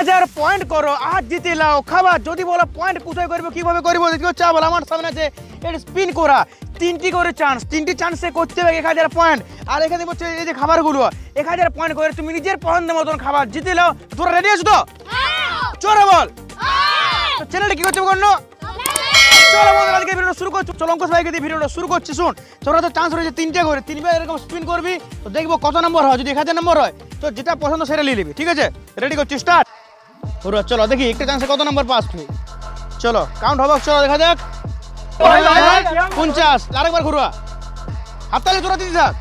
1000 point করো আজ জিতে লাও খাবার। যদি বলো পয়েন্ট কোথায় করবে কিভাবে করবো দেখো চাবল আমার সামনে আছে, এটা স্পিন করা 3টি করে চান্স, 3টি চান্সে করতে হবে 1000 পয়েন্ট। আর এখানে হচ্ছে এই যে খাবারগুলো 1000 পয়েন্ট করে তুমি নিজের পছন্দ মতন খাবার জিতে লাও। তোরা রেডি আছো তো? চলো বল চ্যানেলটা কি করতে করলো। চলো বন্ধুরা আজকে ভিডিওটা শুরু করছি। চলো অঙ্কুশ ভাইকে দিয়ে ভিডিওটা শুরু করছি। শুন তোরা তো চান্স রয়েছে 3টে করে, 3বার এরকম স্পিন করবি তো দেখবো কত নম্বর হয়। যদি 1000 নম্বর হয় তো যেটা পছন্দ সেটা নিয়ে নিবি, ঠিক আছে? রেডি করছি, স্টার্ট। পুরো চলো দেখি একটা চান্সে কত নম্বর পাস তুই। চলো কাউন্ট হবে, চলো দেখা যাক। 50, আরেকবার ঘুরবা, হাততালি তোরা দিতে থাক।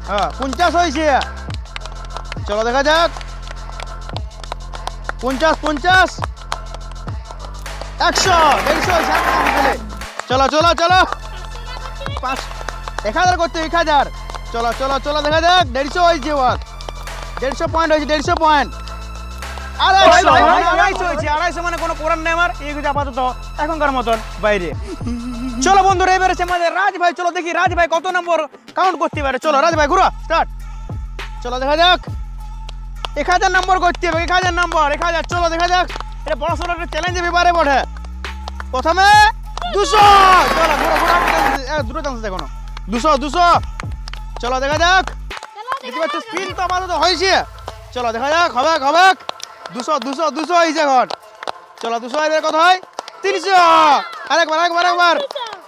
হ্যাঁ 50 হয়েছে। চলো দেখা যাক। 50, 50, 100, 150। চলো চলো চলো 1000 করতে 1000। চলো চলো চলো দেখা যাক। 150 হয়েছে, 150 পয়েন্ট হয়েছে, 150 পয়েন্ট। 250 হয়েছে, 250 মানে কোনো করার নেই আমার, এই আপাতত এখনকার মতন বাইরে। চলো বন্ধুরা এবারে আমাদের রাজ ভাই, চলো দেখি রাজ ভাই কত নম্বর কাউন্ট করতে পারে। চলো রাজ ভাই ঘুরো, স্টার্ট। চলো দেখা যাক। 1000 নম্বর করতে হবে, 1000 নম্বর, 1000। চলো দেখা যাক, এটা বড় সড়ো একটা চ্যালেঞ্জের ব্যাপারে বটে। প্রথমে 200, চলো ঘুরো ঘুরো, দুটো চান্স দেখো 200 200। চলো দেখা যাক। দেখতে পাচ্ছ স্পিন তো আপাতত হয়েছে। চলো দেখা যাক, হবে হবে 200 200 200 হয়েছে এখন। চলো 200 এবার কত হয়? 300। আরেকবার আরেকবার আরেকবার।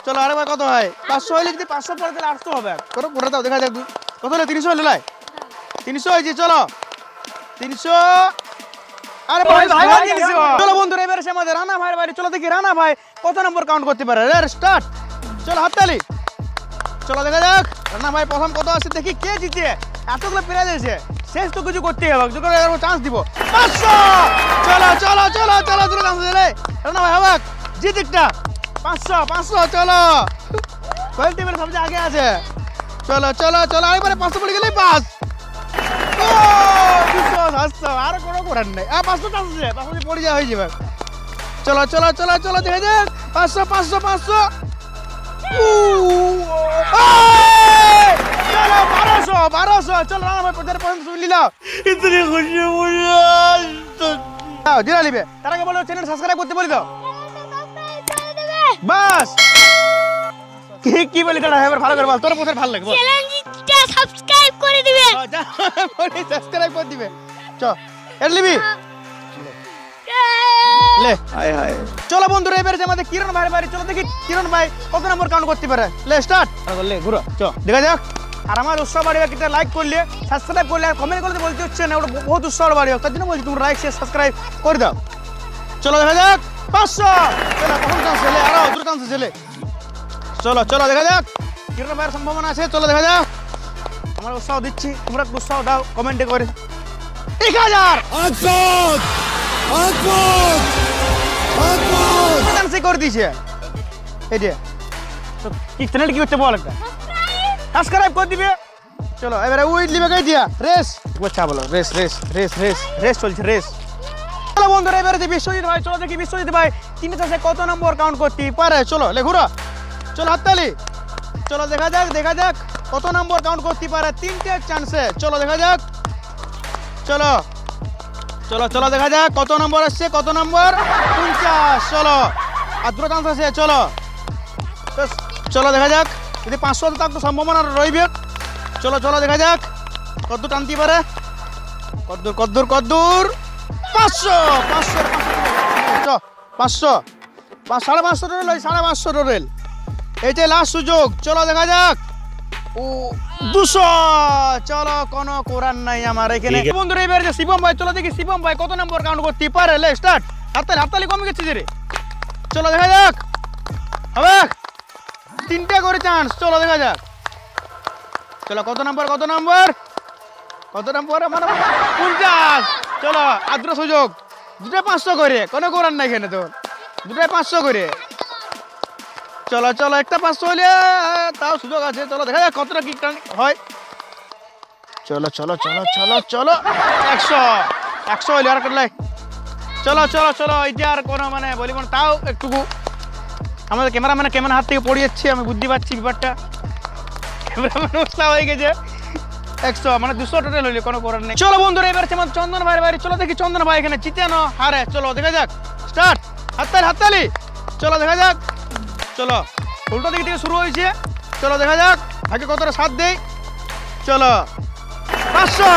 চলো আরেকবার কত হয়? 500 হইলে যদি 500 পরে তাহলে 800 হবে। করো করে দাও দেখা যাক কত হলো। 300 হলো, 300 হয়েছে। চলো 300। আরে ভাই ভাই 300। চলো বন্ধুরা এবারে আমাদের রানা ভাইয়ের বাড়ি। চলো দেখি রানা ভাই কত নম্বর কাউন্ট করতে পারে। স্টার্ট। চলো হাততালি। চলো দেখা যাক রানা ভাই প্রথম কত আছে দেখি, কে জিতে। এতগুলো প্রাইজ আছে, শেষ তো কিছু করতেই হবে, চান্স দিব। 500। চলো চলো চলো চলো দুটো চান্স দিলে রানা ভাই হবে জিত একটা। 500 500। চলো কোয়েল টিমের সবচেয়ে আগে আছে। চলো চলো চলো আরেকবারে 500 পড়ে গেলেই পাস। 200 700 আর কোনো করার নেই। 500 চান্স আছে, 500 পড়ে যাওয়া হয়ে যাবে। চলো চলো চলো চলো দেখা যাক। 500 500 500। চলো 1200 1200। চলো রানা ভাই 50% শুনে নিলাম। ইতনি খুশি মুঝে দিলা লিবে। তার আগে বলো চ্যানেল সাবস্ক্রাইব করতে বলি দাও বাস। কি বলি দাঁড়া এবার ভালো করে বল, তোর পছন্দ ভালো লাগে বল। চ্যানেলটা সাবস্ক্রাইব করে দিবে। বলি সাবস্ক্রাইব করে দিবে। চ এর লিবি লে। হায় হায়। চলো বন্ধুরা এবারে আমাদের কিরণ ভাইয়ের বাড়ি। চলো দেখি কিরণ ভাই কত নম্বর কাউন্ট করতে পারে। লে স্টার্ট। লে ঘুরো চ দেখা যাক। আর আমার উৎসাহ বাড়িবে, একটা লাইক করলে সাবস্ক্রাইব করলে আর কমেন্ট করতে বলতে হচ্ছে না, ওটা বহুত উৎসাহ বাড়িবে। তার জন্য বলছি তোমরা লাইক শেয়ার সাবস্ক্রাইব করে দাও। চলো দেখা যাক। 500। চলো প্রথম চান্স ছেলে, আরো দুটো চান্স ছেলে। চলো চলো দেখা যাক কিরণ ভাইয়ের সম্ভাবনা আছে। চলো দেখা যাক। আমরা উৎসাহ দিচ্ছি, তোমরা উৎসাহ দাও কমেন্টে করে। 1000 করে দিয়েছে। এই যে তো কি চ্যানেল কি করতে বল, একটা সাবস্ক্রাইব করে দিবে। চলো এবারে উইড লিবে গাই দিয়া রেস গোচ্ছা বলো। Race race race race race চলছে রেস। চলো বন্ধুরা এবারে যে বিশ্বজিৎ ভাই, চলো দেখি বিশ্বজিৎ ভাই 3 চান্সে কত নম্বর কাউন্ট করতে পারে। চলো লেখুরা, চলো হাততালি। চলো দেখা যাক দেখা যাক কত নম্বর কাউন্ট করতে পারে 3টে চান্সে। চলো দেখা যাক। চলো চলো চলো দেখা যাক কত নম্বর আসছে, কত নম্বর? 50। চলো আর দুটো চান্স আছে। চলো চলো দেখা যাক। যদি 500 তো তার তো সম্ভাবনা রইবে। চলো চলো দেখা যাক কদ্দূর টানতে পারে। কদ্দূর কদ্দূর কদ্দূর। 500 500 500 550 টোরেল, 550 টোরেল। এইটাই লাস্ট সুযোগ। চলো দেখা যাক। ও 200। চলো কোনো করার নাই আমার এখানে। বন্ধুরা এবারে যে শিবম ভাই, চলো দেখি শিবম ভাই কত নম্বর কাউন্ট করতে পারে। লে স্টার্ট। হাততালি হাততালি কমে গেছে রে। চলো দেখা যাক হবে 3টে করে চান্স। চলো দেখা যাক। চলো কত নম্বর কত নম্বর কত নম্বর? আমার 50। চলো আর দুটো সুযোগ, দুটো 500 করে, কোনো করার নাই এখানে তোর, দুটো 500 করে। চলো চলো একটা 500 হলে তাও সুযোগ আছে। চলো দেখা যাক কতটা কি হয়। চলো চলো চলো চলো চলো 100 100 হইলে আর করলে। চলো চলো চলো এইটা আর কোনো মানে বলিব না, তাও একটুকু আমাদের ক্যামেরাম্যানে কেমন হাত থেকে পড়ে যাচ্ছে আমি বুঝতে পারছি ব্যাপারটা। ক্যামেরাম্যান উৎসাহ হয়ে গেছে। 100 মানে 200 টোটাল হইলো, কোনো করার নেই। চলো বন্ধুরা এবার হচ্ছে আমাদের চন্দন ভাইয়ের বাড়ি। চলো দেখি চন্দন ভাই এখানে জিতে না হারে। চলো দেখা যাক, স্টার্ট। হাততালি হাততালি। চলো দেখা যাক। চলো উল্টো দিক থেকে শুরু হয়েছে। চলো দেখা যাক ভাগ্য কতটা সাথ দেই। চলো 500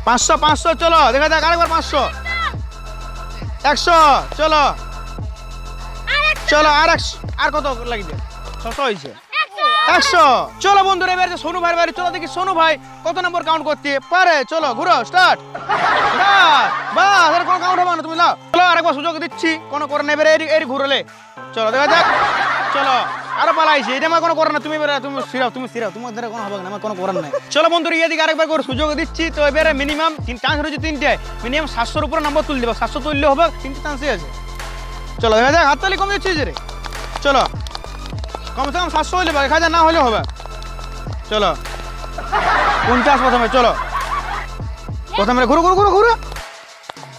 500 500। চলো দেখা যাক আরেকবার 500 100। চলো চলো আর কত লাগবে? 600 হয়েছে, 100। চলো বন্ধুরা এবার যে সোনু ভাইয়ের বাড়ি। চলো দেখি সোনু ভাই কত নম্বর কাউন্ট করতে পারে। চলো ঘুরো, স্টার্ট। বাস আর কোনো কাউন্ট হবে না, তুমি লাও। চলো আরেকবার সুযোগ দিচ্ছি, কোনো করে নেবে এর ঘুরলে। চলো দেখা যাক। চলো আরো পালাইছে, এটা আমার কোনো করার না। তুমি সিরাও তোমার দ্বারা কোনো হবে না, আমার কোনো করার নাই। চলো বন্ধুরা এদিকে আরেকবার করে সুযোগ দিচ্ছি। তো এবারে মিনিমাম চান্স রয়েছে 3টে, মিনিমাম 700-র উপরে নম্বর তুলে দেবো। 700 তুললে হবে, 3টে চান্সই আছে। চলো দেখা যাক, হাততালি কমে যাচ্ছে রে। চলো কমসে কম 700 হইলে 1000 না হলেও হবে। চলো 50 প্রথমে। চলো প্রথমে ঘুরো ঘুরো ঘুরো ঘুরো।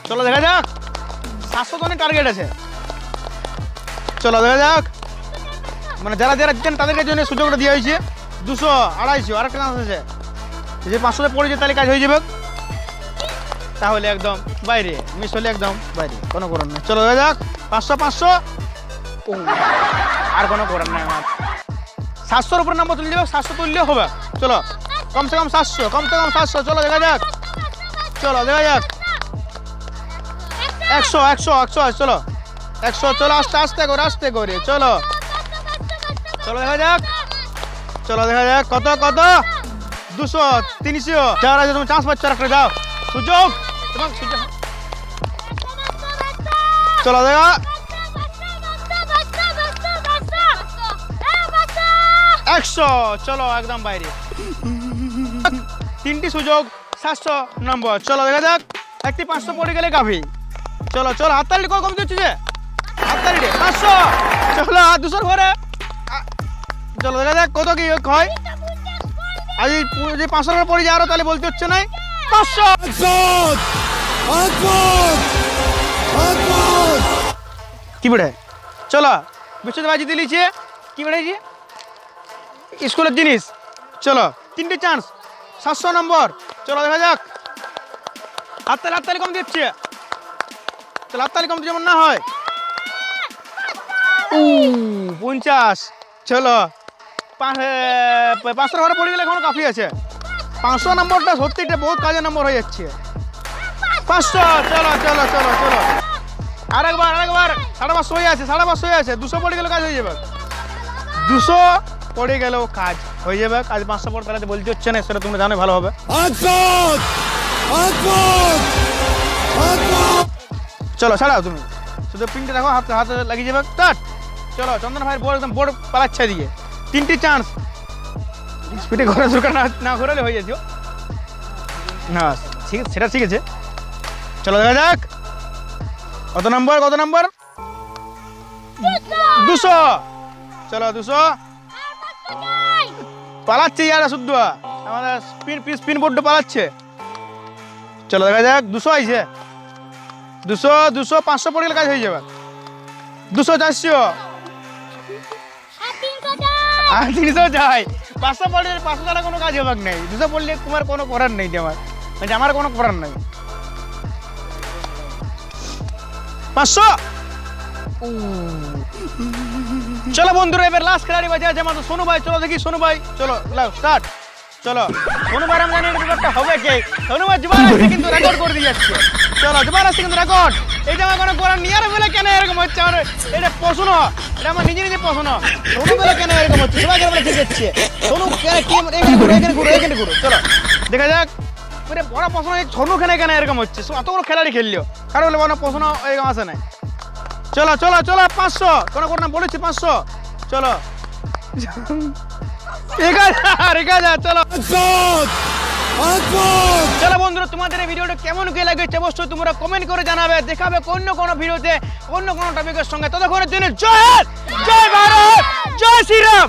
চলো দেখা যাক, 700 তো অনেক টার্গেট আছে। চলো দেখা যাক, মানে যারা যারা জিতেন তাদেরকে জন্য সুযোগটা দেওয়া হয়েছে। 200 250 আরেকটা চান্স আছে। যে 500-তে পড়ে যায় তাহলে কাজ হয়ে যাবে, তাহলে একদম বাইরে, মিস হলে একদম বাইরে, কোনো করার নেই। চলো দেখা যাক, 500 500। আর কোনো করার নাই আমার। 700-র উপর নম্বর তুলে যাবে, 700 তুললেও হবে। চলো কমসে কম 700, কমসে কম 700। চলো দেখা যাক। চলো দেখা যাক 100 100 100। চলো 100। চলো আস্তে আস্তে করে। চলো চলো দেখা যাক। চলো দেখা যাক কত কত। 200 300। যারা আছে তুমি চান্স পাচ্ছ, একটা যাও সুযোগ তোমার সুযোগ। চলো দেখা 100। চলো একদম বাইরে। 3টি সুযোগ, 700 নম্বর। চলো দেখা যাক, একটি 500 পড়ে গেলে কাফি। চলো চলো হাততালি কম দিচ্ছি যে, হাততালি 500। চলো 200 ঘরে। চলো দেখা যাক কত কি হয়। আজ যে 500 টাকা পড়ে যায় আরো, তাহলে বলতে হচ্ছে না 500। কি বেড়ে? চলো বিশ্বজিৎ জিতে নিয়েছে। কি বেড়েছে? স্কুলের জিনিস। চলো 3টে চান্স, 700 নম্বর। চলো দেখা যাক, হাততালি কম দিচ্ছে। চলো হাততালি কম যেমন না হয়। 50। চলো 500 ঘরে পড়ে গেলে এখনো কাফি আছে। 500 নম্বরটা সত্যি এটা বহুত কাজের নম্বর হয়ে যাচ্ছে। 500। চলো চলো চলো চলো আরেকবার 550 হয়ে আছে, 550 হয়ে আছে। 200 পড়ে গেলে কাজ হয়ে যাবে। 200 পড়ে গেলেও কাজ হয়ে যাবে। কাজ 500 পড়ে তাহলে বলতে হচ্ছে না, সেটা তোমরা জানো ভালো হবে। চলো ছাড়াও, তুমি শুধু পিনটা দেখো, হাতে লাগিয়ে যাবে। স্টার্ট। চলো চন্দন ভাইয়ের বোর্ড একদম বোর্ড পালাচ্ছে দিয়ে। 3টি চান্স, স্পিডে ঘোরা দরকার না ঘোরালে হয়ে যাচ্ছে। না ঠিক আছে, সেটা ঠিক আছে। চলো দেখা যাক কত নম্বর 200। চলো 200 পালাচ্ছে ইয়ারা শুদ্ধ, আমাদের স্পিন বোর্ডটা পালাচ্ছে। চলো দেখা যাক 200 আইছে। 200 500 পড়ে গেলে কাজ হয়ে যাবে। 200 400 আর 300 যাই। 500 পড়লে 500 ছাড়া কোনো কাজ হবে নাই। 200 পড়লে তোমার কোনো করার নেই, আমার কোনো করার নাই। 500। চলো বন্ধুরা এবার লাস্ট খেলাড়ি বাজে আছে আমাদের সোনু ভাই। চলো দেখি সোনু ভাই। চলো লাও স্টার্ট। চলো সোনু ভাই, আমি জানি এই ব্যাপারটা হবে কে। সোনু ভাই জুবান আসছে কিন্তু রেকর্ড করে দিয়ে যাচ্ছে। চলো জুবান আসছে কিন্তু রেকর্ড। এইটা আমার কোনো করার নিয়ে আর বলে কেন এরকম হচ্ছে? আমার এটা প্রশ্ন, এটা আমার নিজে প্রশ্ন। সোনু বলে কেন এরকম হচ্ছে? সবাই বলে ঠিক আছে। সোনু এখানে ঘুরো। চলো দেখা যাক বড় প্রশ্ন, সোনু কেন এরকম হচ্ছে? এতগুলো খেলাড়ি খেললো, কারো বলে বড় প্রশ্ন এরকম আসে নাই। চলো চলো চলো 500 কোনো না বলেছি 500। চলো 1000 চলো। চলো বন্ধুরা তোমাদের এই ভিডিওটা কেমন কি লাগছে অবশ্যই তোমরা কমেন্ট করে জানাবে। দেখাবে অন্য কোনো ভিডিওতে অন্য কোনো টপিকের সঙ্গে। ততক্ষণের জন্য জয় হিন্দ, জয় ভারত, জয় শ্রীরাম।